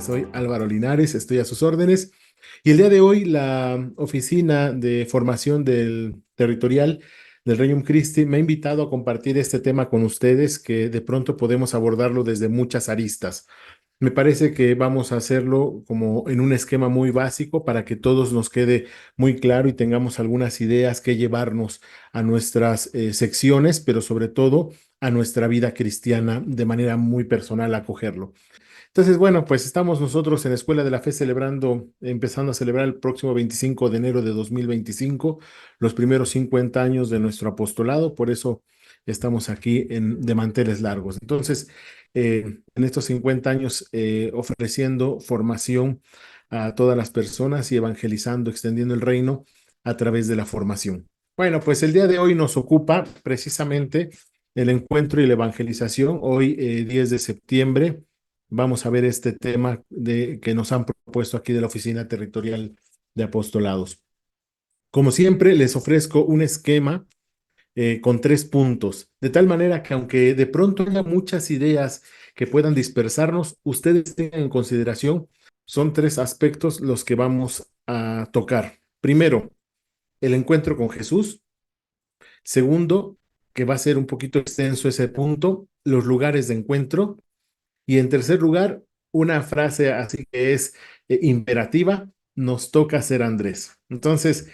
Soy Álvaro Linares, estoy a sus órdenes. Y el día de hoy la Oficina de Formación del Territorial del Regnum Christi me ha invitado a compartir este tema con ustedes que de pronto podemos abordarlo desde muchas aristas. Me parece que vamos a hacerlo como en un esquema muy básico para que todos nos quede muy claro y tengamos algunas ideas que llevarnos a nuestras secciones, pero sobre todo a nuestra vida cristiana de manera muy personal a acogerlo. Entonces, bueno, pues estamos nosotros en la Escuela de la Fe celebrando, empezando a celebrar el próximo 25 de enero de 2025, los primeros 50 años de nuestro apostolado, por eso estamos aquí de manteles largos. Entonces, en estos 50 años ofreciendo formación a todas las personas y evangelizando, extendiendo el reino a través de la formación. Bueno, pues el día de hoy nos ocupa precisamente el encuentro y la evangelización, hoy 10 de septiembre. Vamos a ver este tema que nos han propuesto aquí de la Oficina Territorial de Apostolados. Como siempre, les ofrezco un esquema con 3 puntos, de tal manera que aunque de pronto haya muchas ideas que puedan dispersarnos, ustedes tengan en consideración, son 3 aspectos los que vamos a tocar. Primero, el encuentro con Jesús. Segundo, que va a ser un poquito extenso ese punto, los lugares de encuentro. Y en tercer lugar, una frase así que es imperativa, nos toca ser Andrés. Entonces,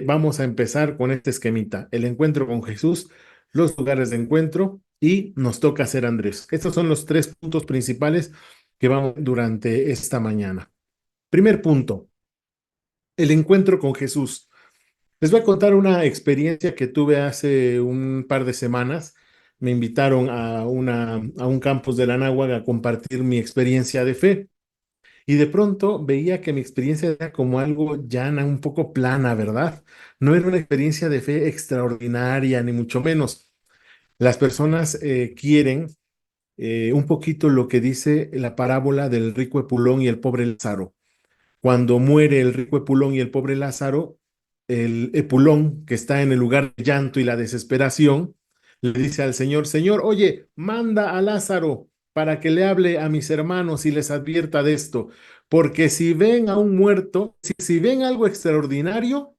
vamos a empezar con este esquemita, el encuentro con Jesús, los lugares de encuentro y nos toca ser Andrés. Estos son los 3 puntos principales que vamos durante esta mañana. Primer punto, el encuentro con Jesús. Les voy a contar una experiencia que tuve hace un par de semanas. Me invitaron a un campus de la Náhuatl a compartir mi experiencia de fe. Y de pronto veía que mi experiencia era como algo llana, un poco plana, ¿verdad? No era una experiencia de fe extraordinaria, ni mucho menos. Las personas quieren un poquito lo que dice la parábola del rico Epulón y el pobre Lázaro. Cuando muere el rico Epulón y el pobre Lázaro, el Epulón, que está en el lugar de llanto y la desesperación, le dice al Señor, Señor, oye, manda a Lázaro para que le hable a mis hermanos y les advierta de esto, porque si ven a un muerto, si ven algo extraordinario,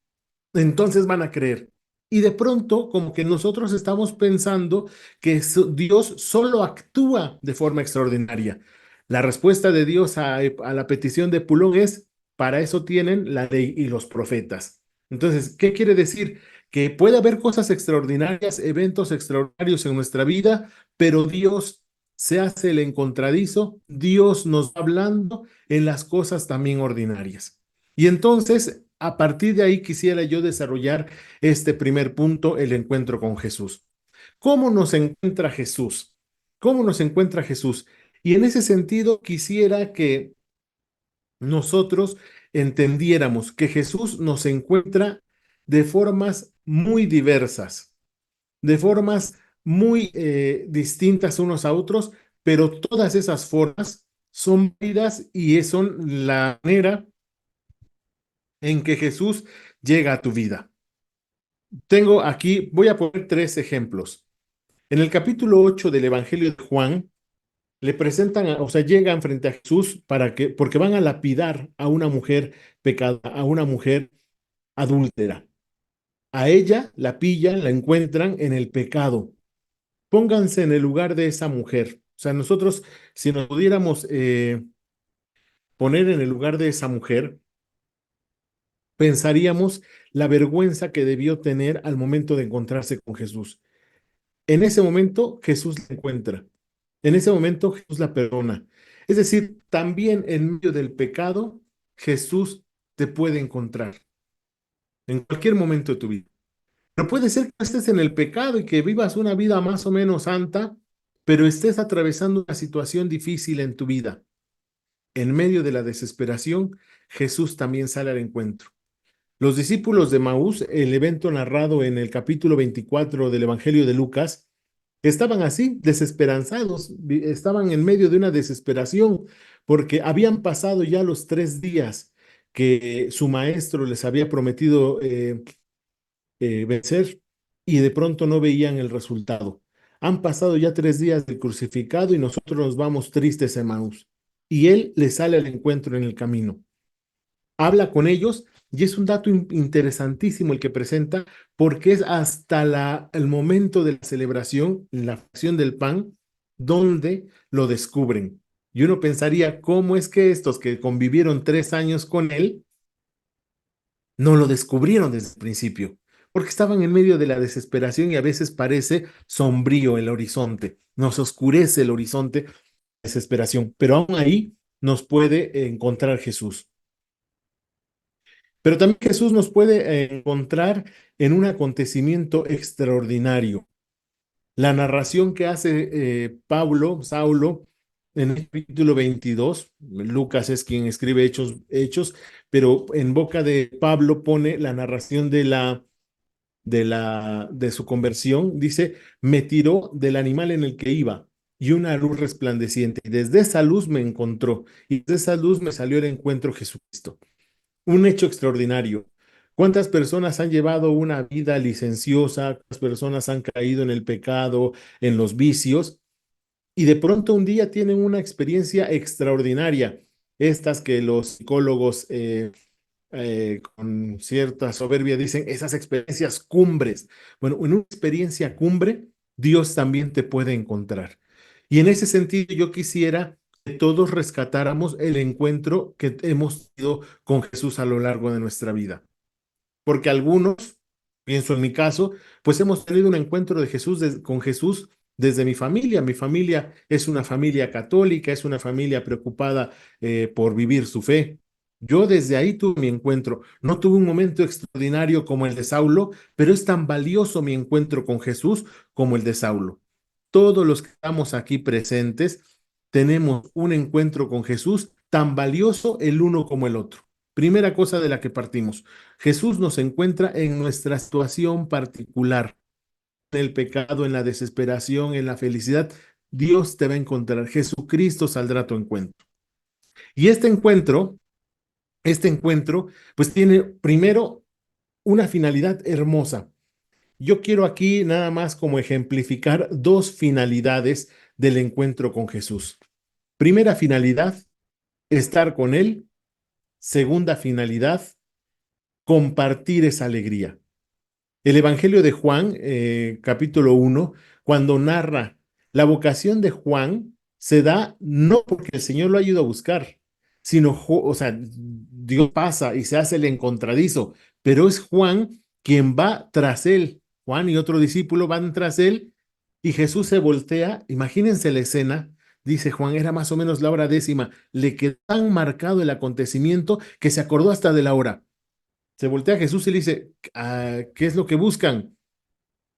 entonces van a creer. Y de pronto, como que nosotros estamos pensando que Dios solo actúa de forma extraordinaria. La respuesta de Dios a la petición de Pulón es, para eso tienen la ley y los profetas. Entonces, ¿qué quiere decir? Que puede haber cosas extraordinarias, eventos extraordinarios en nuestra vida, pero Dios se hace el encontradizo, Dios nos va hablando en las cosas también ordinarias. Y entonces, a partir de ahí quisiera yo desarrollar este primer punto, el encuentro con Jesús. ¿Cómo nos encuentra Jesús? ¿Cómo nos encuentra Jesús? Y en ese sentido quisiera que nosotros entendiéramos que Jesús nos encuentra de formas muy diversas, de formas muy distintas unos a otros, pero todas esas formas son válidas y son la manera en que Jesús llega a tu vida. Tengo aquí, voy a poner 3 ejemplos. En el capítulo 8 del Evangelio de Juan, le presentan, o sea, llegan frente a Jesús porque van a lapidar a una mujer pecada, a una mujer adúltera. A ella la pillan, la encuentran en el pecado. Pónganse en el lugar de esa mujer. O sea, nosotros, si nos pudiéramos poner en el lugar de esa mujer, pensaríamos la vergüenza que debió tener al momento de encontrarse con Jesús. En ese momento Jesús la encuentra. En ese momento Jesús la perdona. Es decir, también en medio del pecado, Jesús te puede encontrar en cualquier momento de tu vida. Pero puede ser que estés en el pecado y que vivas una vida más o menos santa, pero estés atravesando una situación difícil en tu vida. En medio de la desesperación, Jesús también sale al encuentro. Los discípulos de Maús, el evento narrado en el capítulo 24 del Evangelio de Lucas, estaban así, desesperanzados, estaban en medio de una desesperación, porque habían pasado ya los 3 días que su maestro les había prometido vencer y de pronto no veían el resultado. Han pasado ya 3 días del crucificado y nosotros nos vamos tristes, Emaús. y él les sale al encuentro en el camino. Habla con ellos y es un dato interesantísimo el que presenta porque es hasta el momento de la celebración, la fracción del pan, donde lo descubren. Y uno pensaría, ¿cómo es que estos que convivieron 3 años con él no lo descubrieron desde el principio? Porque estaban en medio de la desesperación y a veces parece sombrío el horizonte, nos oscurece el horizonte, desesperación, pero aún ahí nos puede encontrar Jesús. Pero también Jesús nos puede encontrar en un acontecimiento extraordinario. La narración que hace Saulo, en el capítulo 22, Lucas es quien escribe Hechos, pero en boca de Pablo pone la narración de su conversión. Dice, me tiró del animal en el que iba y una luz resplandeciente. Y desde esa luz me encontró y desde esa luz me salió el encuentro Jesucristo. Un hecho extraordinario. ¿Cuántas personas han llevado una vida licenciosa? ¿Cuántas personas han caído en el pecado, en los vicios? Y de pronto un día tienen una experiencia extraordinaria. Estas que los psicólogos con cierta soberbia dicen esas experiencias cumbres. Bueno, en una experiencia cumbre, Dios también te puede encontrar. Y en ese sentido, yo quisiera que todos rescatáramos el encuentro que hemos tenido con Jesús a lo largo de nuestra vida. Porque algunos, pienso en mi caso, pues hemos tenido un encuentro de con Jesús desde mi familia. Mi familia es una familia católica, es una familia preocupada por vivir su fe. Yo desde ahí tuve mi encuentro. No tuve un momento extraordinario como el de Saulo, pero es tan valioso mi encuentro con Jesús como el de Saulo. Todos los que estamos aquí presentes tenemos un encuentro con Jesús tan valioso el uno como el otro. Primera cosa de la que partimos. Jesús nos encuentra en nuestra situación particular, en el pecado, en la desesperación, en la felicidad. Dios te va a encontrar. Jesucristo saldrá a tu encuentro. Y este encuentro, pues tiene primero una finalidad hermosa. Yo quiero aquí nada más como ejemplificar dos finalidades del encuentro con Jesús. Primera finalidad, estar con Él. Segunda finalidad, compartir esa alegría. El Evangelio de Juan, capítulo 1, cuando narra la vocación de Juan, se da no porque el Señor lo ha ido a buscar, sino, o sea, Dios pasa y se hace el encontradizo, pero es Juan quien va tras él. Juan y otro discípulo van tras él y Jesús se voltea. Imagínense la escena. Dice Juan, era más o menos la hora décima. Le quedó tan marcado el acontecimiento que se acordó hasta de la hora. Se voltea a Jesús y le dice, ¿qué es lo que buscan?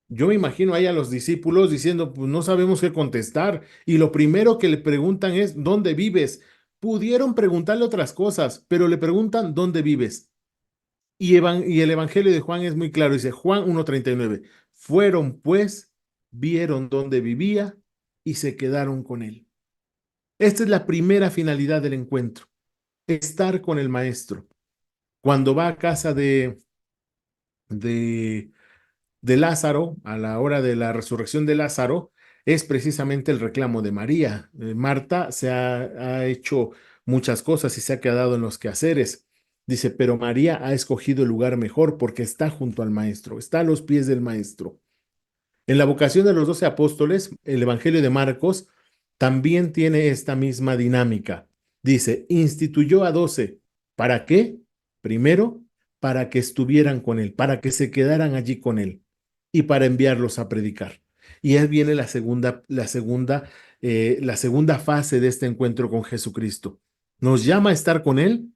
Yo me imagino ahí a los discípulos diciendo, pues no sabemos qué contestar. Y lo primero que le preguntan es, ¿dónde vives? Pudieron preguntarle otras cosas, pero le preguntan, ¿dónde vives? Y el Evangelio de Juan es muy claro, dice Juan 1:39, fueron pues, vieron dónde vivía y se quedaron con él. Esta es la primera finalidad del encuentro, estar con el maestro. Cuando va a casa de de Lázaro, a la hora de la resurrección de Lázaro, es precisamente el reclamo de María. Marta ha hecho muchas cosas y se ha quedado en los quehaceres. Dice, pero María ha escogido el lugar mejor porque está junto al maestro, está a los pies del maestro. En la vocación de los 12 apóstoles, el Evangelio de Marcos también tiene esta misma dinámica. Dice, instituyó a 12. ¿Para qué? Primero, para que estuvieran con él, para que se quedaran allí con él y para enviarlos a predicar. Y ahí viene la segunda fase de este encuentro con Jesucristo. Nos llama a estar con él,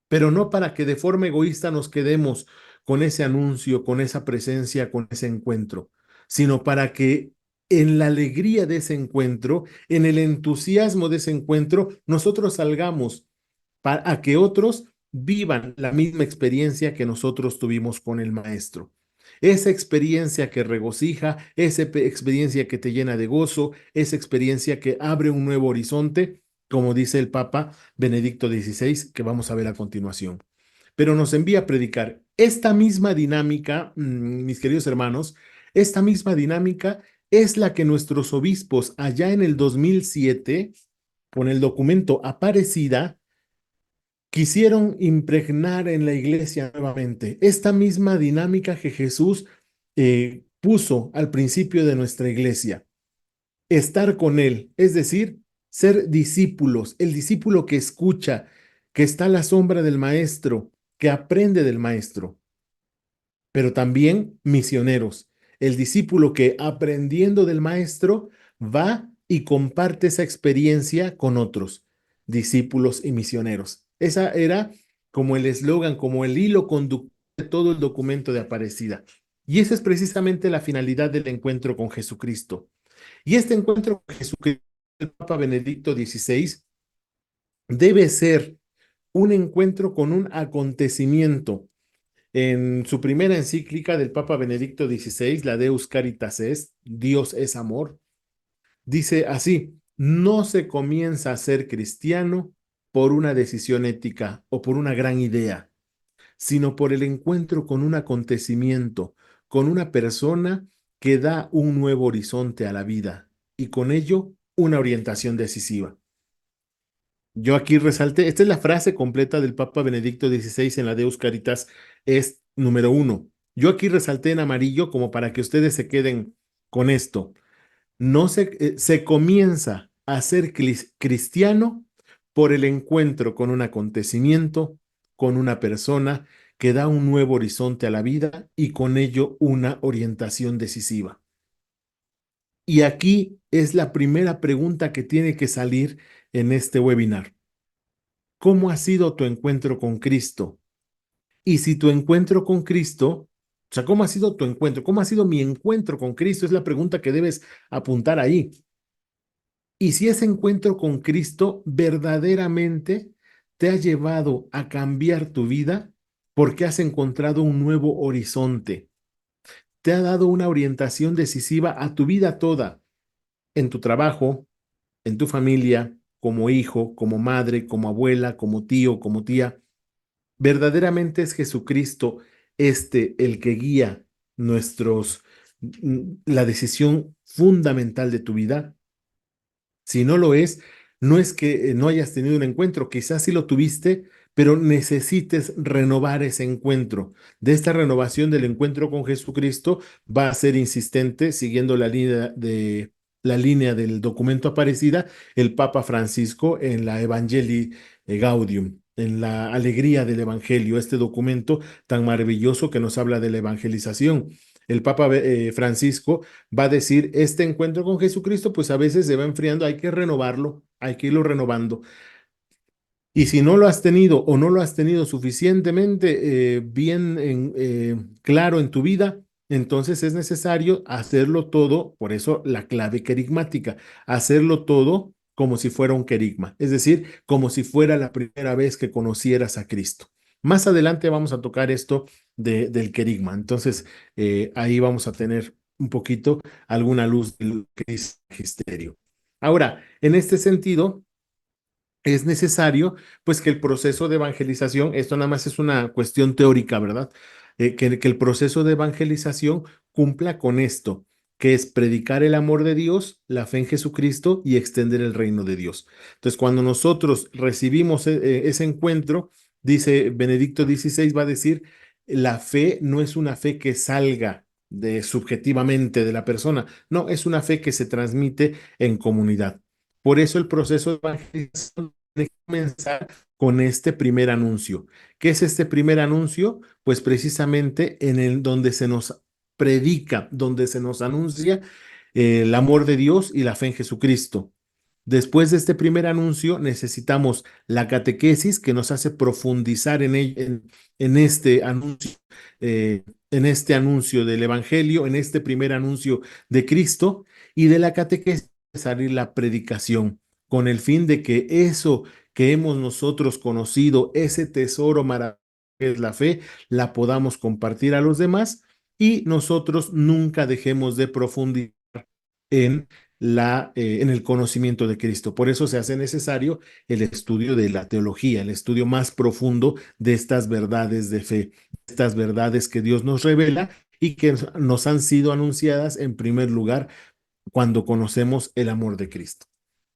pero no para que de forma egoísta nos quedemos con ese anuncio, con esa presencia, con ese encuentro, sino para que en la alegría de ese encuentro, en el entusiasmo de ese encuentro, nosotros salgamos para que otros vivan la misma experiencia que nosotros tuvimos con el Maestro. Esa experiencia que regocija, esa experiencia que te llena de gozo, esa experiencia que abre un nuevo horizonte, como dice el Papa Benedicto XVI, que vamos a ver a continuación. Pero nos envía a predicar esta misma dinámica, mis queridos hermanos, esta misma dinámica es la que nuestros obispos allá en el 2007 con el documento Aparecida, quisieron impregnar en la iglesia nuevamente esta misma dinámica que Jesús puso al principio de nuestra iglesia. Estar con Él, es decir, ser discípulos, el discípulo que escucha, que está a la sombra del maestro, que aprende del maestro, pero también misioneros, el discípulo que aprendiendo del maestro va y comparte esa experiencia con otros discípulos y misioneros. Esa era como el eslogan, como el hilo conductor de todo el documento de Aparecida. Y esa es precisamente la finalidad del encuentro con Jesucristo. Y este encuentro con Jesucristo, el Papa Benedicto XVI, debe ser un encuentro con un acontecimiento. En su primera encíclica del Papa Benedicto XVI, la Deus Caritas Est, Dios es amor, dice así: no se comienza a ser cristiano por una decisión ética o por una gran idea, sino por el encuentro con un acontecimiento, con una persona que da un nuevo horizonte a la vida y con ello una orientación decisiva. Yo aquí resalté, esta es la frase completa del Papa Benedicto XVI en la Deus Caritas, es número 1. Yo aquí resalté en amarillo como para que ustedes se queden con esto. No se comienza a ser cristiano por el encuentro con un acontecimiento, con una persona que da un nuevo horizonte a la vida y con ello una orientación decisiva. Y aquí es la primera pregunta que tiene que salir en este webinar. ¿Cómo ha sido tu encuentro con Cristo? Y si tu encuentro con Cristo, o sea, ¿cómo ha sido tu encuentro? ¿Cómo ha sido mi encuentro con Cristo? Es la pregunta que debes apuntar ahí. Y si ese encuentro con Cristo verdaderamente te ha llevado a cambiar tu vida porque has encontrado un nuevo horizonte, te ha dado una orientación decisiva a tu vida toda, en tu trabajo, en tu familia, como hijo, como madre, como abuela, como tío, como tía. ¿Verdaderamente es Jesucristo el que guía la decisión fundamental de tu vida? Si no lo es, no es que no hayas tenido un encuentro, quizás sí lo tuviste, pero necesites renovar ese encuentro. De esta renovación del encuentro con Jesucristo va a ser insistente, siguiendo la línea del documento Aparecida, el Papa Francisco en la Evangelii Gaudium, en la alegría del Evangelio, este documento tan maravilloso que nos habla de la evangelización. El Papa Francisco va a decir, este encuentro con Jesucristo, pues a veces se va enfriando, hay que renovarlo, hay que irlo renovando. Y si no lo has tenido o no lo has tenido suficientemente bien claro en tu vida, entonces es necesario hacerlo todo, por eso la clave querigmática, hacerlo todo como si fuera un querigma, es decir, como si fuera la primera vez que conocieras a Cristo. Más adelante vamos a tocar esto del querigma, entonces ahí vamos a tener un poquito alguna luz del que es el magisterio. Ahora, en este sentido, es necesario, pues, que el proceso de evangelización, esto nada más es una cuestión teórica, ¿verdad? Que el proceso de evangelización cumpla con esto, que es predicar el amor de Dios, la fe en Jesucristo y extender el reino de Dios. Entonces, cuando nosotros recibimos ese encuentro, dice Benedicto XVI, va a decir, la fe no es una fe que salga subjetivamente de la persona, no, es una fe que se transmite en comunidad. Por eso el proceso de evangelización tiene que comenzar con este primer anuncio. ¿Qué es este primer anuncio? Pues precisamente en el donde se nos predica, donde se nos anuncia el amor de Dios y la fe en Jesucristo. Después de este primer anuncio, necesitamos la catequesis que nos hace profundizar en este anuncio, en este anuncio del Evangelio, en este primer anuncio de Cristo, y de la catequesis salir la predicación, con el fin de que eso que hemos nosotros conocido, ese tesoro maravilloso que es la fe, la podamos compartir a los demás y nosotros nunca dejemos de profundizar en en el conocimiento de Cristo. Por eso se hace necesario el estudio de la teología, el estudio más profundo de estas verdades de fe, estas verdades que Dios nos revela y que nos han sido anunciadas en primer lugar cuando conocemos el amor de Cristo.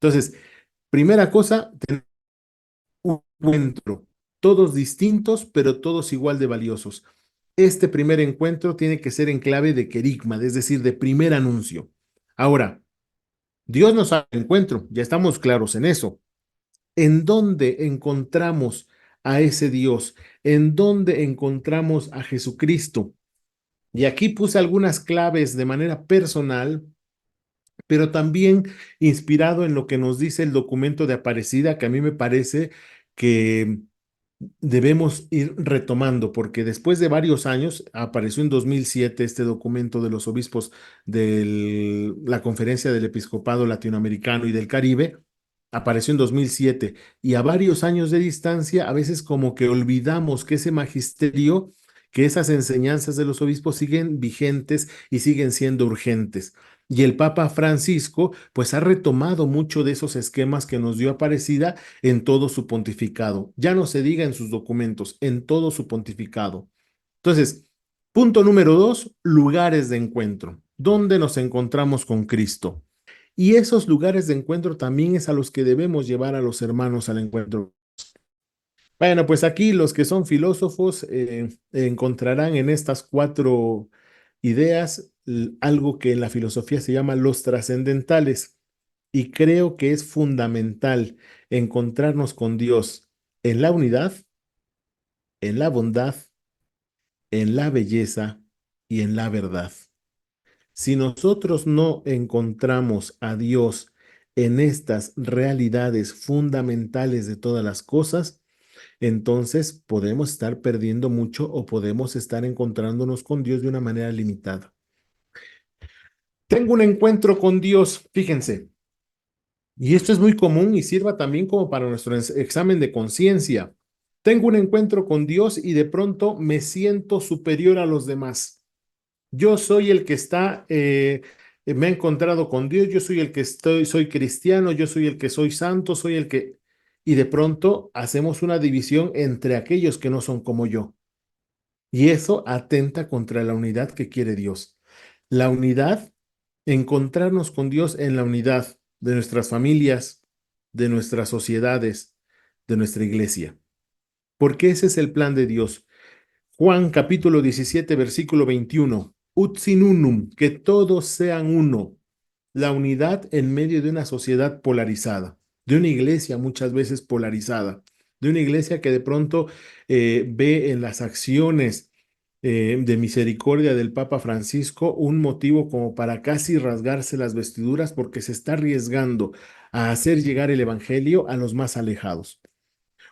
Entonces, Primera cosa, tener un encuentro, todos distintos, pero todos igual de valiosos. Este primer encuentro tiene que ser en clave de querigma, es decir, de primer anuncio. Ahora, Dios nos ha encuentro, ya estamos claros en eso. ¿En dónde encontramos a ese Dios? ¿En dónde encontramos a Jesucristo? Y aquí puse algunas claves de manera personal, pero también inspirado en lo que nos dice el documento de Aparecida, que a mí me parece que debemos ir retomando, porque después de varios años, apareció en 2007 este documento de los obispos de la Conferencia del Episcopado Latinoamericano y del Caribe, apareció en 2007, y a varios años de distancia, a veces como que olvidamos que ese magisterio, que esas enseñanzas de los obispos siguen vigentes y siguen siendo urgentes. Y el Papa Francisco, pues ha retomado mucho de esos esquemas que nos dio Aparecida en todo su pontificado. Ya no se diga en sus documentos, en todo su pontificado. Entonces, punto número dos, lugares de encuentro. ¿Dónde nos encontramos con Cristo? Y esos lugares de encuentro también es a los que debemos llevar a los hermanos al encuentro. Bueno, pues aquí los que son filósofos encontrarán en estas cuatro ideas algo que en la filosofía se llama los trascendentales. Y creo que es fundamental encontrarnos con Dios en la unidad, en la bondad, en la belleza y en la verdad. Si nosotros no encontramos a Dios en estas realidades fundamentales de todas las cosas, entonces podemos estar perdiendo mucho o podemos estar encontrándonos con Dios de una manera limitada. Tengo un encuentro con Dios, fíjense, y esto es muy común y sirva también como para nuestro examen de conciencia. Tengo un encuentro con Dios y de pronto me siento superior a los demás. Yo soy el que me ha encontrado con Dios, yo soy el que soy cristiano, yo soy el que soy santo, soy el que... Y de pronto hacemos una división entre aquellos que no son como yo. Y eso atenta contra la unidad que quiere Dios. La unidad, encontrarnos con Dios en la unidad de nuestras familias, de nuestras sociedades, de nuestra iglesia. Porque ese es el plan de Dios. Juan capítulo 17, versículo 21. Ut sin unum, que todos sean uno. La unidad en medio de una sociedad polarizada, de una iglesia muchas veces polarizada, de una iglesia que de pronto ve en las acciones de misericordia del Papa Francisco un motivo como para casi rasgarse las vestiduras porque se está arriesgando a hacer llegar el Evangelio a los más alejados.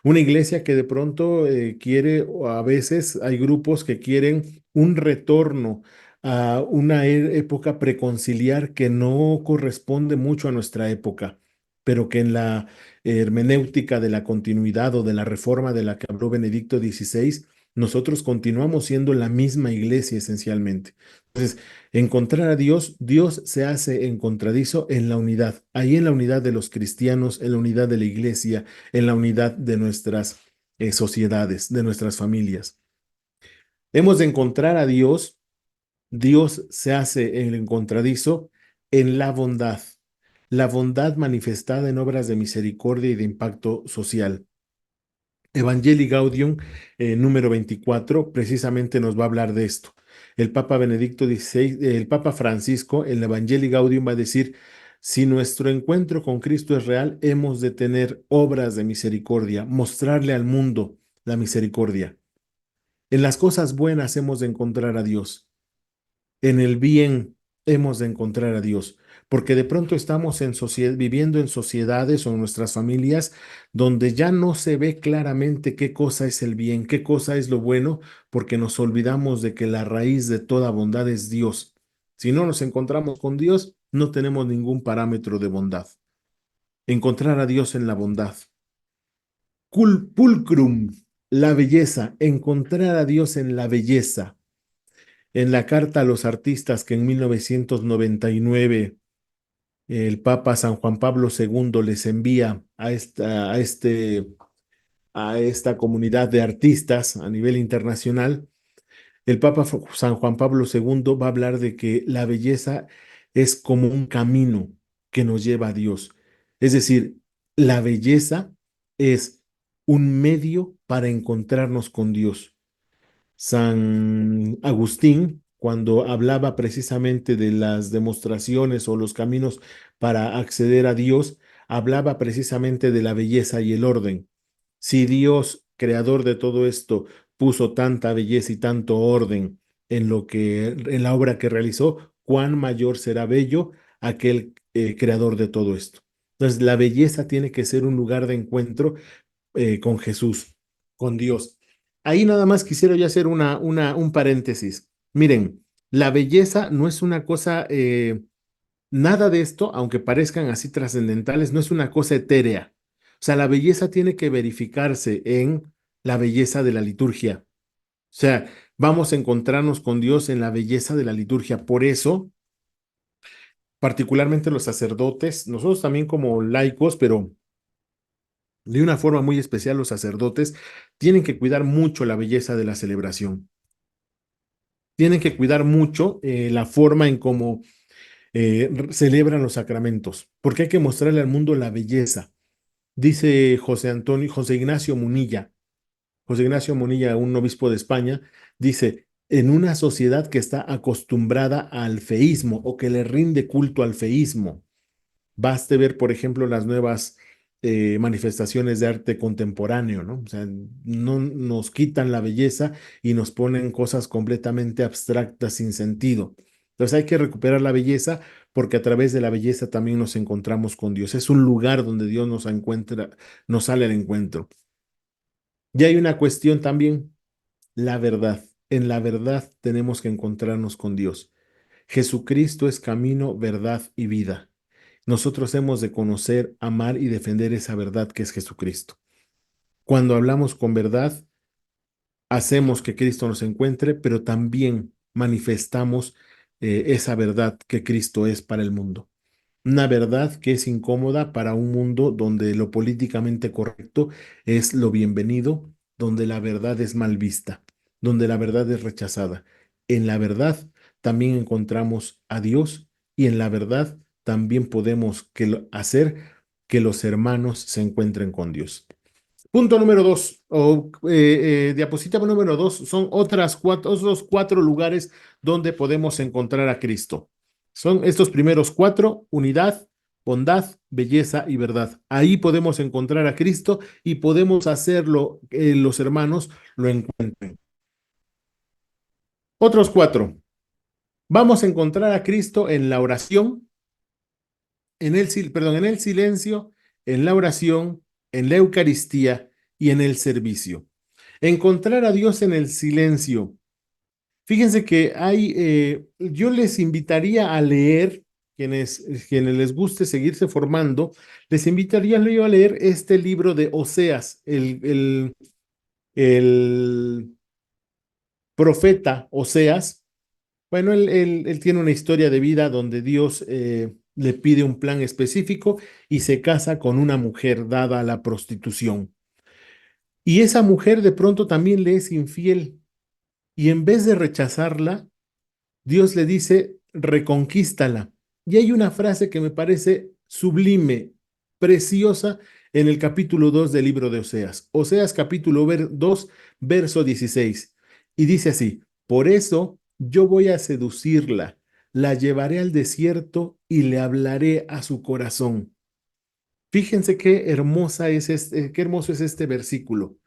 Una iglesia que de pronto quiere, o a veces hay grupos que quieren un retorno a una época preconciliar que no corresponde mucho a nuestra época, pero que en la hermenéutica de la continuidad o de la reforma de la que habló Benedicto XVI, nosotros continuamos siendo la misma iglesia esencialmente. Entonces, encontrar a Dios, Dios se hace encontradizo en la unidad, ahí en la unidad de los cristianos, en la unidad de la iglesia, en la unidad de nuestras sociedades, de nuestras familias. Hemos de encontrar a Dios, Dios se hace el encontradizo en la bondad manifestada en obras de misericordia y de impacto social. Evangelii Gaudium, número 24, precisamente nos va a hablar de esto. El Papa Benedicto XVI, el Papa Francisco, en el Evangelii Gaudium va a decir, si nuestro encuentro con Cristo es real, hemos de tener obras de misericordia, mostrarle al mundo la misericordia. En las cosas buenas hemos de encontrar a Dios. En el bien hemos de encontrar a Dios, porque de pronto estamos viviendo en sociedades o en nuestras familias donde ya no se ve claramente qué cosa es el bien, qué cosa es lo bueno, porque nos olvidamos de que la raíz de toda bondad es Dios. Si no nos encontramos con Dios, no tenemos ningún parámetro de bondad. Encontrar a Dios en la bondad. Pulcrum, la belleza, encontrar a Dios en la belleza. En la carta a los artistas que en 1999 el Papa San Juan Pablo II les envía a esta comunidad de artistas a nivel internacional, el Papa San Juan Pablo II va a hablar de que la belleza es como un camino que nos lleva a Dios. Es decir, La belleza es un medio para encontrarnos con Dios. San Agustín, cuando hablaba precisamente de las demostraciones o los caminos para acceder a Dios, hablaba precisamente de la belleza y el orden. Si Dios, creador de todo esto, puso tanta belleza y tanto orden en la obra que realizó, cuán mayor será bello aquel creador de todo esto. Entonces, la belleza tiene que ser un lugar de encuentro con Jesús, con Dios. Ahí nada más quisiera yo hacer un paréntesis. Miren, la belleza no es una cosa, nada de esto, aunque parezcan así trascendentales, no es una cosa etérea. O sea, la belleza tiene que verificarse en la belleza de la liturgia. O sea, vamos a encontrarnos con Dios en la belleza de la liturgia. Por eso, particularmente los sacerdotes, nosotros también como laicos, pero de una forma muy especial los sacerdotes tienen que cuidar mucho la belleza de la celebración. Tienen que cuidar mucho la forma en cómo celebran los sacramentos, porque hay que mostrarle al mundo la belleza. Dice José Ignacio Munilla, José Ignacio Munilla, un obispo de España, dice, en una sociedad que está acostumbrada al feísmo o que le rinde culto al feísmo. Baste ver, por ejemplo, las nuevas manifestaciones de arte contemporáneo, ¿no? O sea, no nos quitan la belleza y nos ponen cosas completamente abstractas sin sentido. Entonces hay que recuperar la belleza porque a través de la belleza también nos encontramos con Dios. Es un lugar donde Dios nos encuentra, nos sale al encuentro. Y hay una cuestión también, la verdad. En la verdad tenemos que encontrarnos con Dios. Jesucristo es camino, verdad y vida. Nosotros hemos de conocer, amar y defender esa verdad que es Jesucristo. Cuando hablamos con verdad, hacemos que Cristo nos encuentre, pero también manifestamos esa verdad que Cristo es para el mundo. Una verdad que es incómoda para un mundo donde lo políticamente correcto es lo bienvenido, donde la verdad es mal vista, donde la verdad es rechazada. En la verdad también encontramos a Dios y en la verdad también podemos hacer que los hermanos se encuentren con Dios. Punto número dos, o diapositiva número dos, son otros cuatro lugares donde podemos encontrar a Cristo. Son estos primeros cuatro: unidad, bondad, belleza y verdad. Ahí podemos encontrar a Cristo y podemos hacerlo, los hermanos lo encuentren. Otros cuatro. Vamos a encontrar a Cristo en la oración, en el silencio, en la oración, en la Eucaristía y en el servicio. Encontrar a Dios en el silencio. Fíjense que yo les invitaría a leer, quienes les guste seguirse formando, les invitaría yo a leer este libro de Oseas, el profeta Oseas. Bueno, él tiene una historia de vida donde Dios le pide un plan específico y se casa con una mujer dada a la prostitución. Y esa mujer de pronto también le es infiel. Y en vez de rechazarla, Dios le dice, reconquístala. Y hay una frase que me parece sublime, preciosa, en el capítulo 2 del libro de Oseas. Oseas capítulo 2, verso 16. Y dice así, por eso yo voy a seducirla, la llevaré al desierto y le hablaré a su corazón. Fíjense qué hermoso es este versículo.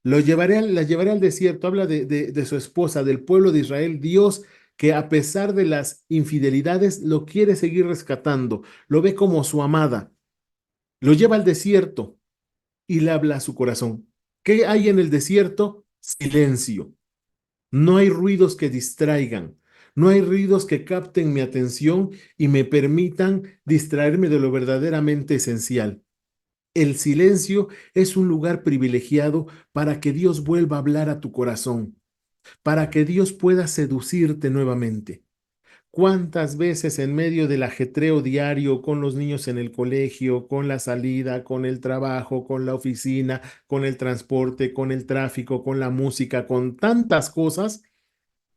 La llevaré al desierto, habla de su esposa, del pueblo de Israel, Dios que a pesar de las infidelidades lo quiere seguir rescatando, lo ve como su amada, lo lleva al desierto y le habla a su corazón. ¿Qué hay en el desierto? Silencio. No hay ruidos que distraigan, no hay ruidos que capten mi atención y me permitan distraerme de lo verdaderamente esencial. El silencio es un lugar privilegiado para que Dios vuelva a hablar a tu corazón, para que Dios pueda seducirte nuevamente. ¿Cuántas veces en medio del ajetreo diario con los niños en el colegio, con la salida, con el trabajo, con la oficina, con el transporte, con el tráfico, con la música, con tantas cosas,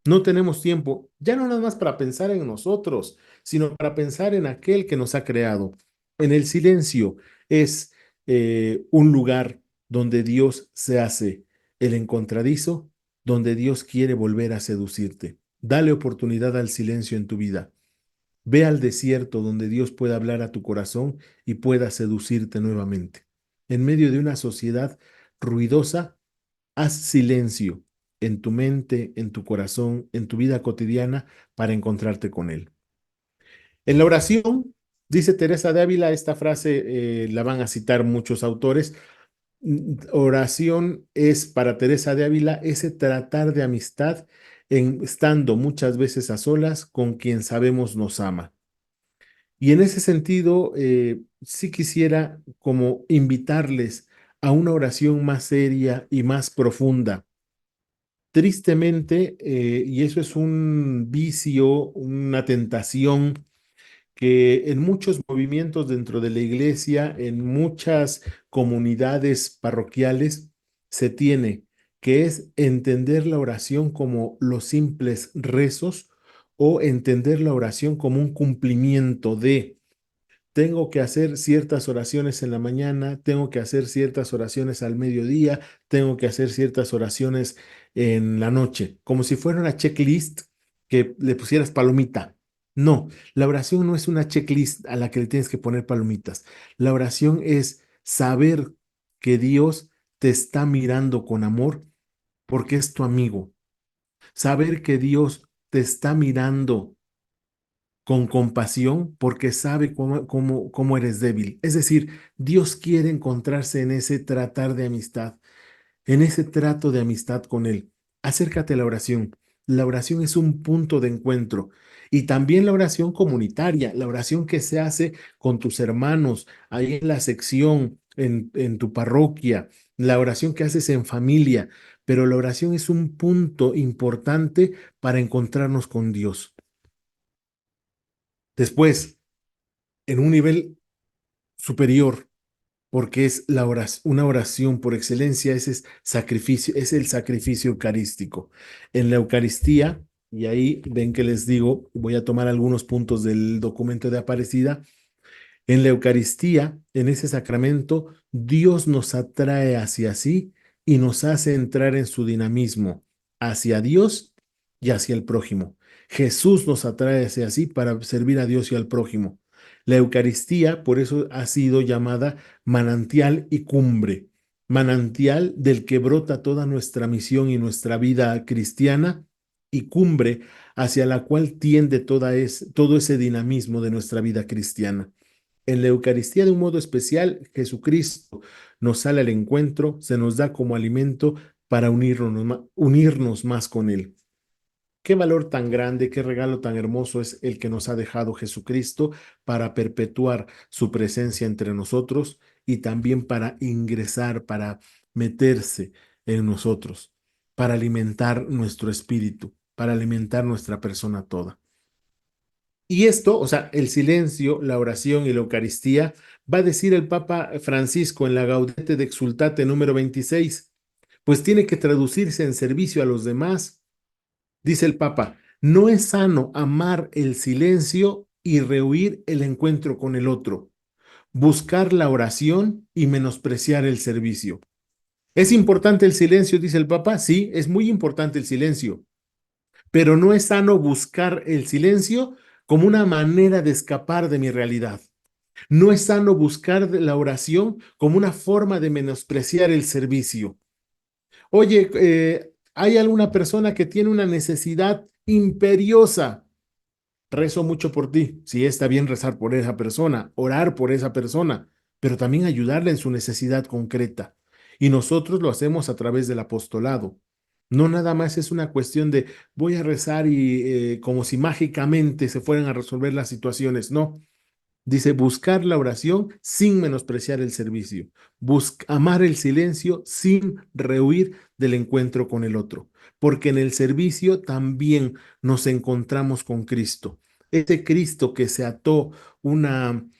no tenemos tiempo, ya no nada más para pensar en nosotros, sino para pensar en aquel que nos ha creado? En el silencio es un lugar donde Dios se hace el encontradizo, donde Dios quiere volver a seducirte. Dale oportunidad al silencio en tu vida. Ve al desierto donde Dios pueda hablar a tu corazón y pueda seducirte nuevamente. En medio de una sociedad ruidosa, haz silencio en tu mente, en tu corazón, en tu vida cotidiana para encontrarte con Él. En la oración, dice Teresa de Ávila, esta frase la van a citar muchos autores. Oración es para Teresa de Ávila ese tratar de amistad estando muchas veces a solas con quien sabemos nos ama. Y en ese sentido, sí quisiera como invitarles a una oración más seria y más profunda. Tristemente, y eso es un vicio, una tentación que en muchos movimientos dentro de la iglesia, en muchas comunidades parroquiales, se tiene, que es entender la oración como los simples rezos o entender la oración como un cumplimiento de tengo que hacer ciertas oraciones en la mañana, tengo que hacer ciertas oraciones al mediodía, tengo que hacer ciertas oraciones en la noche, como si fuera una checklist que le pusieras palomita. No, la oración no es una checklist a la que le tienes que poner palomitas. La oración es saber que Dios te está mirando con amor porque es tu amigo. Saber que Dios te está mirando con compasión porque sabe cómo eres débil. Es decir, Dios quiere encontrarse en ese tratar de amistad, en ese trato de amistad con Él. Acércate a la oración. La oración es un punto de encuentro. Y también la oración comunitaria, la oración que se hace con tus hermanos, ahí en la sección, en tu parroquia, la oración que haces en familia. Pero la oración es un punto importante para encontrarnos con Dios. Después, en un nivel superior, porque es una oración por excelencia, ese es sacrificio, es el sacrificio eucarístico. En la Eucaristía, y ahí ven que les digo, voy a tomar algunos puntos del documento de Aparecida. En la Eucaristía, en ese sacramento, Dios nos atrae hacia sí y nos hace entrar en su dinamismo, hacia Dios y hacia el prójimo. Jesús nos atrae hacia sí para servir a Dios y al prójimo. La Eucaristía, por eso ha sido llamada manantial y cumbre, manantial del que brota toda nuestra misión y nuestra vida cristiana y cumbre hacia la cual tiende todo ese dinamismo de nuestra vida cristiana. En la Eucaristía, de un modo especial, Jesucristo nos sale al encuentro, se nos da como alimento para unirnos más con Él. Qué valor tan grande, qué regalo tan hermoso es el que nos ha dejado Jesucristo para perpetuar su presencia entre nosotros y también para ingresar, para meterse en nosotros, para alimentar nuestro espíritu, para alimentar nuestra persona toda. Y esto, o sea, el silencio, la oración y la Eucaristía, va a decir el Papa Francisco en la Gaudete de Exsultate número 26, pues tiene que traducirse en servicio a los demás. Dice el Papa, no es sano amar el silencio y rehuir el encuentro con el otro, buscar la oración y menospreciar el servicio. ¿Es importante el silencio, dice el Papa? Sí, es muy importante el silencio, pero no es sano buscar el silencio como una manera de escapar de mi realidad. No es sano buscar la oración como una forma de menospreciar el servicio. Oye, hay alguna persona que tiene una necesidad imperiosa. Rezo mucho por ti. Sí, está bien rezar por esa persona, orar por esa persona, pero también ayudarle en su necesidad concreta. Y nosotros lo hacemos a través del apostolado. No nada más es una cuestión de voy a rezar y como si mágicamente se fueran a resolver las situaciones. No, dice, buscar la oración sin menospreciar el servicio. Amar el silencio sin rehuir del encuentro con el otro. Porque en el servicio también nos encontramos con Cristo. Ese Cristo que se ató un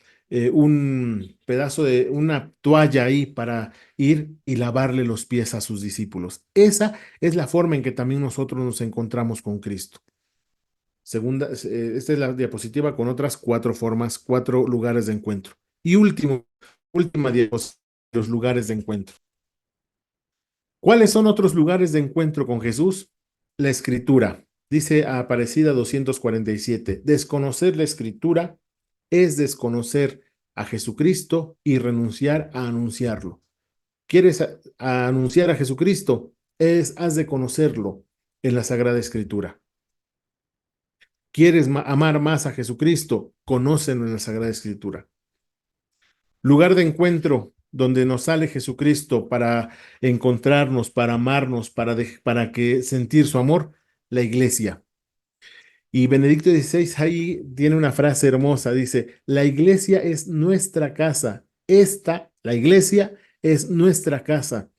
pedazo de una toalla ahí para ir y lavarle los pies a sus discípulos. Esa es la forma en que también nosotros nos encontramos con Cristo. Esta es la diapositiva con otras cuatro formas, cuatro lugares de encuentro. Y última diapositiva. los lugares de encuentro. ¿Cuáles son otros lugares de encuentro con Jesús? La Escritura. Dice Aparecida 247, desconocer la Escritura es desconocer a Jesucristo y renunciar a anunciarlo. ¿Quieres anunciar a Jesucristo? Has de conocerlo en la Sagrada Escritura. ¿Quieres amar más a Jesucristo? Conócelo en la Sagrada Escritura. Lugar de encuentro donde nos sale Jesucristo para encontrarnos, para amarnos, para que sentir su amor, la iglesia. Y Benedicto XVI ahí tiene una frase hermosa, dice, la iglesia es nuestra casa. La iglesia es nuestra casa.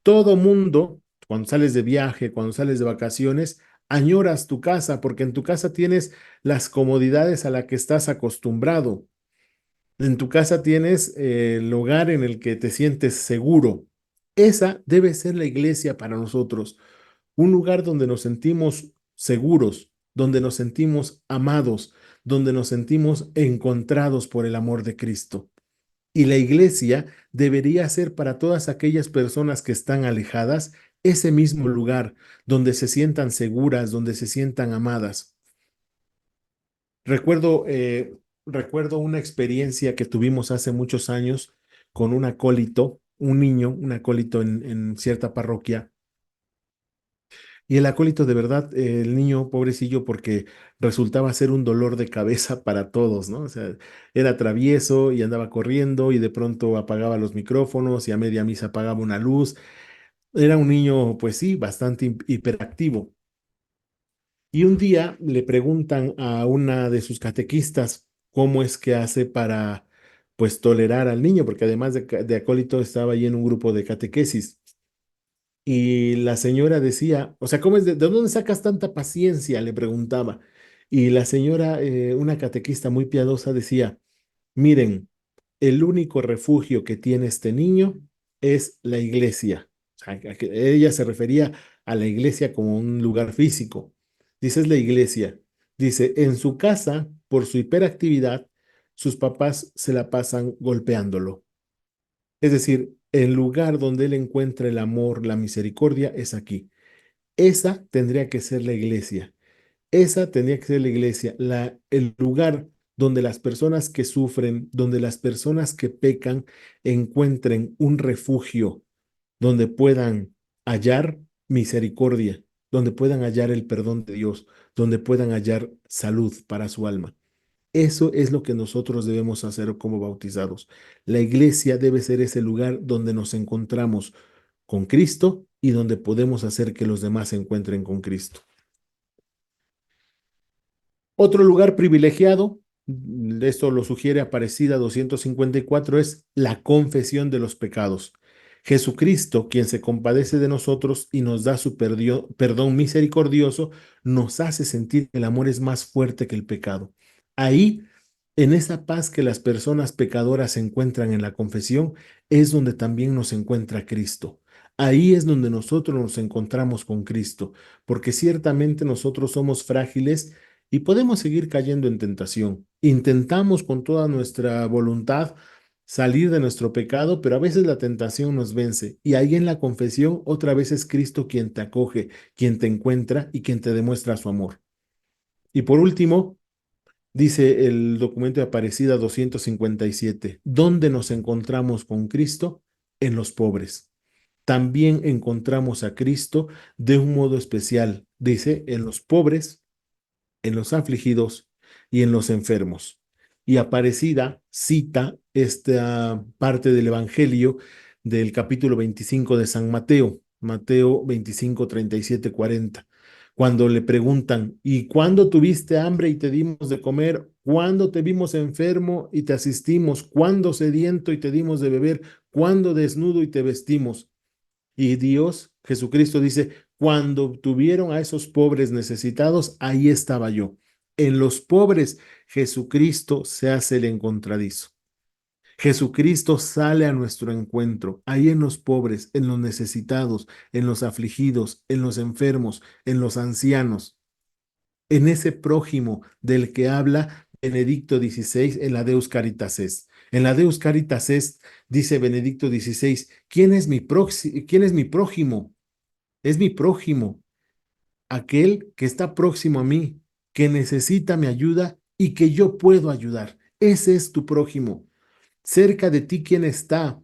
Todo mundo, cuando sales de viaje, cuando sales de vacaciones, añoras tu casa porque en tu casa tienes las comodidades a las que estás acostumbrado. En tu casa tienes el lugar en el que te sientes seguro. Esa debe ser la iglesia para nosotros, un lugar donde nos sentimos seguros, donde nos sentimos amados, donde nos sentimos encontrados por el amor de Cristo. Y la iglesia debería ser para todas aquellas personas que están alejadas ese mismo lugar donde se sientan seguras, donde se sientan amadas. Recuerdo, recuerdo una experiencia que tuvimos hace muchos años con un acólito, un niño, un acólito en cierta parroquia. Y el acólito de verdad, el niño pobrecillo, porque resultaba ser un dolor de cabeza para todos, ¿no? O sea, era travieso y andaba corriendo y de pronto apagaba los micrófonos y a media misa apagaba una luz. Era un niño, pues sí, bastante hiperactivo. Y un día le preguntan a una de sus catequistas cómo es que hace para, pues, tolerar al niño, porque además de acólito estaba ahí en un grupo de catequesis. Y la señora decía, o sea, ¿cómo es de dónde sacas tanta paciencia? Le preguntaba. Y la señora, una catequista muy piadosa, decía, miren, el único refugio que tiene este niño es la iglesia. O sea, ella se refería a la iglesia como un lugar físico. Dice, es la iglesia. Dice, en su casa, por su hiperactividad, sus papás se la pasan golpeándolo. Es decir, el lugar donde él encuentra el amor, la misericordia, es aquí. Esa tendría que ser la iglesia. Esa tendría que ser la iglesia, el lugar donde las personas que sufren, donde las personas que pecan encuentren un refugio, donde puedan hallar misericordia, donde puedan hallar el perdón de Dios, donde puedan hallar salud para su alma. Eso es lo que nosotros debemos hacer como bautizados. La iglesia debe ser ese lugar donde nos encontramos con Cristo y donde podemos hacer que los demás se encuentren con Cristo. Otro lugar privilegiado, esto lo sugiere Aparecida 254, es la confesión de los pecados. Jesucristo, quien se compadece de nosotros y nos da su perdón misericordioso, nos hace sentir que el amor es más fuerte que el pecado. Ahí, en esa paz que las personas pecadoras se encuentran en la confesión, es donde también nos encuentra Cristo. Ahí es donde nosotros nos encontramos con Cristo, porque ciertamente nosotros somos frágiles y podemos seguir cayendo en tentación. Intentamos con toda nuestra voluntad salir de nuestro pecado, pero a veces la tentación nos vence. Y ahí en la confesión otra vez es Cristo quien te acoge, quien te encuentra y quien te demuestra su amor. Y por último, dice el documento de Aparecida 257, ¿dónde nos encontramos con Cristo? En los pobres. También encontramos a Cristo de un modo especial. Dice, en los pobres, en los afligidos y en los enfermos. Y Aparecida cita esta parte del Evangelio del capítulo 25 de San Mateo, Mateo 25, 37, 40, cuando le preguntan, ¿y cuándo tuviste hambre y te dimos de comer? ¿Cuándo te vimos enfermo y te asistimos? ¿Cuándo sediento y te dimos de beber? ¿Cuándo desnudo y te vestimos? Y Dios, Jesucristo dice, cuando tuvieron a esos pobres necesitados, ahí estaba yo. En los pobres, Jesucristo se hace el encontradizo. Jesucristo sale a nuestro encuentro, ahí en los pobres, en los necesitados, en los afligidos, en los enfermos, en los ancianos, en ese prójimo del que habla Benedicto XVI en la Deus Caritas Est. En la Deus Caritas Est dice Benedicto XVI, ¿quién es mi prójimo? Es mi prójimo, aquel que está próximo a mí, que necesita mi ayuda y que yo puedo ayudar. Ese es tu prójimo. Cerca de ti, ¿quién está?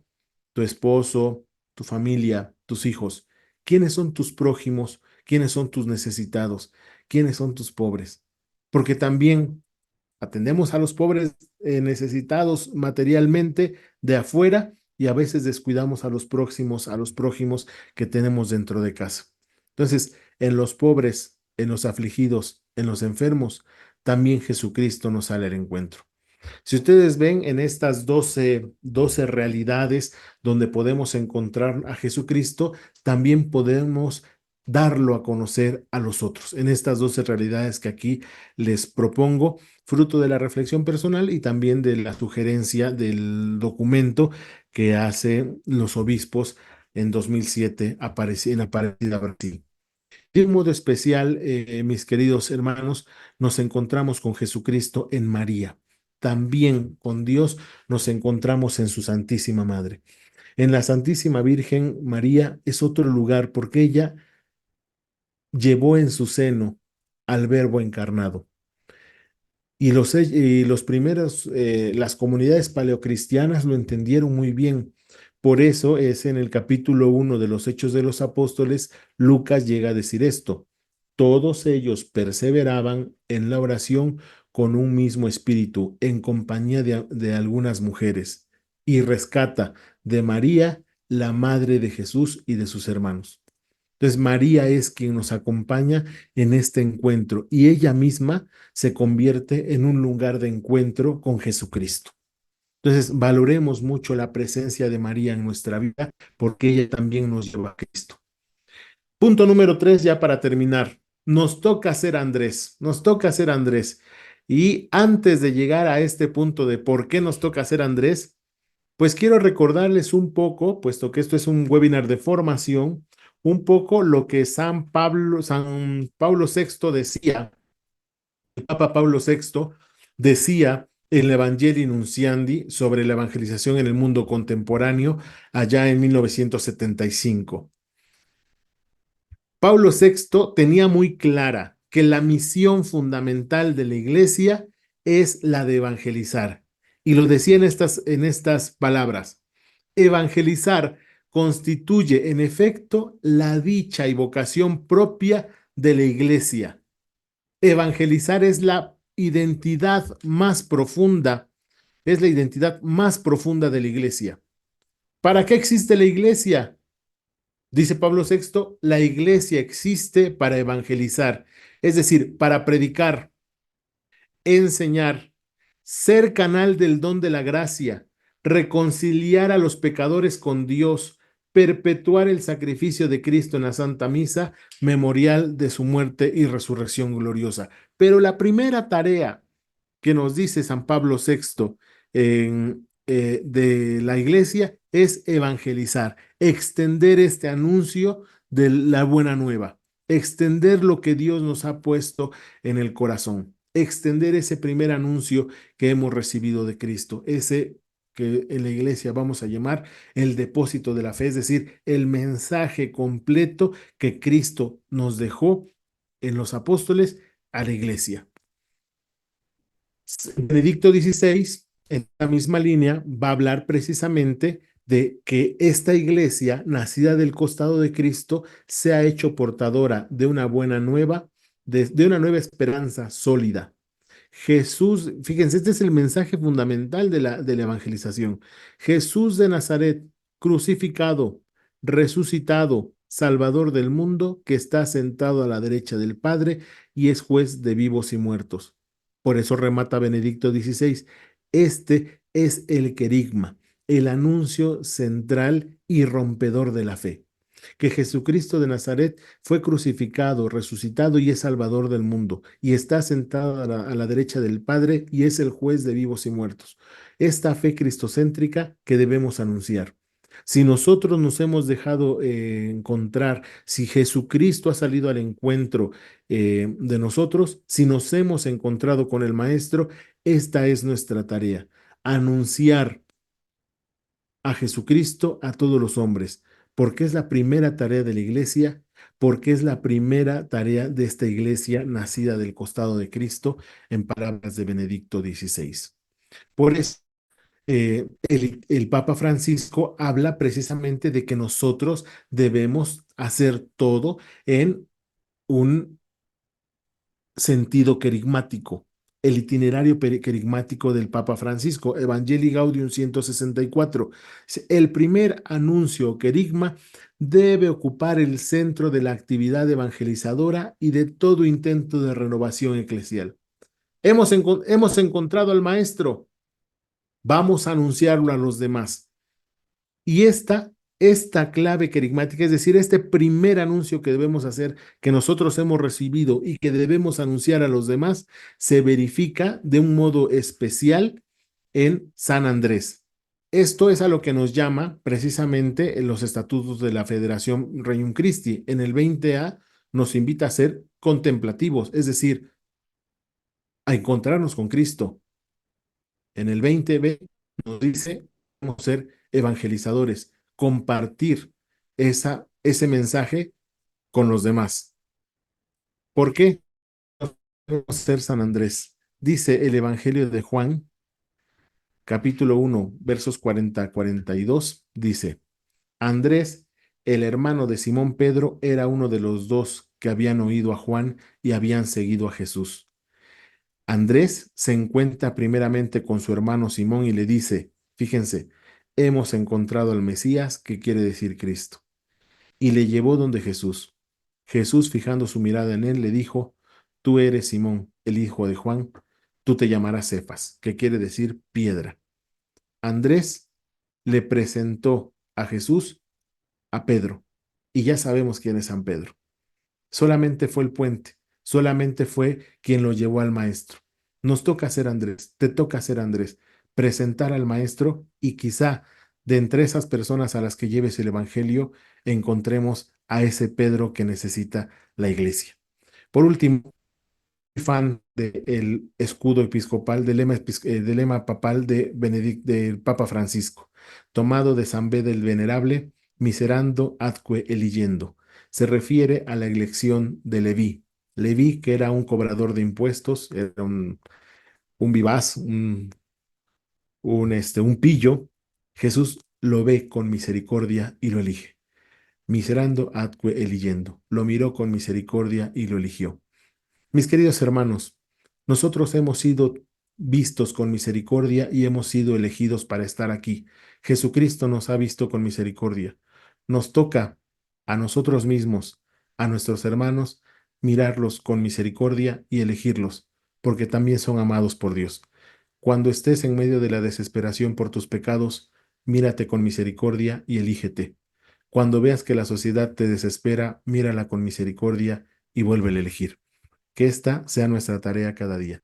Tu esposo, tu familia, tus hijos. ¿Quiénes son tus prójimos? ¿Quiénes son tus necesitados? ¿Quiénes son tus pobres? Porque también atendemos a los pobres necesitados materialmente de afuera y a veces descuidamos a los próximos, a los prójimos que tenemos dentro de casa. Entonces, en los pobres, en los afligidos, en los enfermos, también Jesucristo nos sale al encuentro. Si ustedes ven en estas doce realidades donde podemos encontrar a Jesucristo, también podemos darlo a conocer a los otros. En estas 12 realidades que aquí les propongo, fruto de la reflexión personal y también de la sugerencia del documento que hacen los obispos en 2007 en Aparecida, Brasil. De un modo especial, mis queridos hermanos, nos encontramos con Jesucristo en María. También con Dios nos encontramos en su Santísima Madre. En la Santísima Virgen María es otro lugar porque ella llevó en su seno al Verbo encarnado. Y los primeros, las comunidades paleocristianas lo entendieron muy bien. Por eso es en el capítulo 1 de los Hechos de los Apóstoles, Lucas llega a decir esto. Todos ellos perseveraban en la oración con un mismo espíritu, en compañía de algunas mujeres, y rescata de María, la madre de Jesús y de sus hermanos. Entonces, María es quien nos acompaña en este encuentro y ella misma se convierte en un lugar de encuentro con Jesucristo. Entonces, valoremos mucho la presencia de María en nuestra vida porque ella también nos lleva a Cristo. Punto número 3, ya para terminar. Nos toca ser Andrés, nos toca ser Andrés. Y antes de llegar a este punto de por qué nos toca ser Andrés, pues quiero recordarles un poco, puesto que esto es un webinar de formación, un poco lo que San Pablo VI decía, el Papa Pablo VI decía en el Evangelii Nunciandi sobre la evangelización en el mundo contemporáneo allá en 1975. Pablo VI tenía muy clara que la misión fundamental de la iglesia es la de evangelizar. Y lo decía en estas palabras. Evangelizar constituye, en efecto, la dicha y vocación propia de la iglesia. Evangelizar es la identidad más profunda, es la identidad más profunda de la iglesia. ¿Para qué existe la iglesia? Dice Pablo VI, la iglesia existe para evangelizar, es decir, para predicar, enseñar, ser canal del don de la gracia, reconciliar a los pecadores con Dios, perpetuar el sacrificio de Cristo en la Santa Misa, memorial de su muerte y resurrección gloriosa. Pero la primera tarea que nos dice San Pablo VI de la iglesia es evangelizar, extender este anuncio de la buena nueva, extender lo que Dios nos ha puesto en el corazón, extender ese primer anuncio que hemos recibido de Cristo, ese que en la iglesia vamos a llamar el depósito de la fe, es decir, el mensaje completo que Cristo nos dejó en los apóstoles a la iglesia. Benedicto XVI, en la misma línea, va a hablar precisamente de que esta iglesia, nacida del costado de Cristo, se ha hecho portadora de una buena nueva, de una nueva esperanza sólida. Jesús, fíjense, este es el mensaje fundamental de la evangelización. Jesús de Nazaret, crucificado, resucitado, Salvador del mundo, que está sentado a la derecha del Padre y es juez de vivos y muertos. Por eso remata Benedicto XVI. Este es el querigma, el anuncio central y rompedor de la fe, que Jesucristo de Nazaret fue crucificado, resucitado y es Salvador del mundo, y está sentado a la derecha del Padre y es el juez de vivos y muertos. Esta fe cristocéntrica que debemos anunciar. Si nosotros nos hemos dejado encontrar, si Jesucristo ha salido al encuentro de nosotros, si nos hemos encontrado con el Maestro, esta es nuestra tarea, anunciar a Jesucristo a todos los hombres, porque es la primera tarea de la iglesia, porque es la primera tarea de esta iglesia nacida del costado de Cristo, en palabras de Benedicto XVI. Por eso, el Papa Francisco habla precisamente de que nosotros debemos hacer todo en un sentido querigmático. El itinerario querigmático del Papa Francisco, Evangelii Gaudium 164. El primer anuncio querigma debe ocupar el centro de la actividad evangelizadora y de todo intento de renovación eclesial. Hemos encontrado al Maestro, vamos a anunciarlo a los demás. Y esta clave querigmática, es decir, este primer anuncio que debemos hacer, que nosotros hemos recibido y que debemos anunciar a los demás, se verifica de un modo especial en San Andrés. Esto es a lo que nos llama precisamente en los estatutos de la Federación Regnum Christi. En el 20A nos invita a ser contemplativos, es decir, a encontrarnos con Cristo. En el 20B nos dice cómo ser evangelizadores, compartir ese mensaje con los demás. ¿Por qué debemos ser San Andrés? Dice el Evangelio de Juan, capítulo 1, versos 40 a 42, dice, Andrés, el hermano de Simón Pedro, era uno de los dos que habían oído a Juan y habían seguido a Jesús. Andrés se encuentra primeramente con su hermano Simón y le dice, fíjense, hemos encontrado al Mesías, que quiere decir Cristo. Y le llevó donde Jesús. Jesús, fijando su mirada en él, le dijo, tú eres Simón, el hijo de Juan, tú te llamarás Cefas, que quiere decir piedra. Andrés le presentó a Jesús a Pedro, y ya sabemos quién es San Pedro. Solamente fue el puente, solamente fue quien lo llevó al maestro. Nos toca ser Andrés, te toca ser Andrés, presentar al maestro y quizá de entre esas personas a las que lleves el evangelio encontremos a ese Pedro que necesita la iglesia. Por último, soy fan del escudo episcopal, del lema papal de del Papa Francisco, tomado de San Bede el Venerable, miserando atque eligiendo. Se refiere a la elección de Leví. Leví, que era un cobrador de impuestos, era un vivaz, un pillo. Jesús lo ve con misericordia y lo elige. Miserando atque eligiendo. Lo miró con misericordia y lo eligió. Mis queridos hermanos, nosotros hemos sido vistos con misericordia y hemos sido elegidos para estar aquí. Jesucristo nos ha visto con misericordia. Nos toca a nosotros mismos, a nuestros hermanos, mirarlos con misericordia y elegirlos, porque también son amados por Dios. Cuando estés en medio de la desesperación por tus pecados, mírate con misericordia y elígete. Cuando veas que la sociedad te desespera, mírala con misericordia y vuélvele a elegir. Que esta sea nuestra tarea cada día.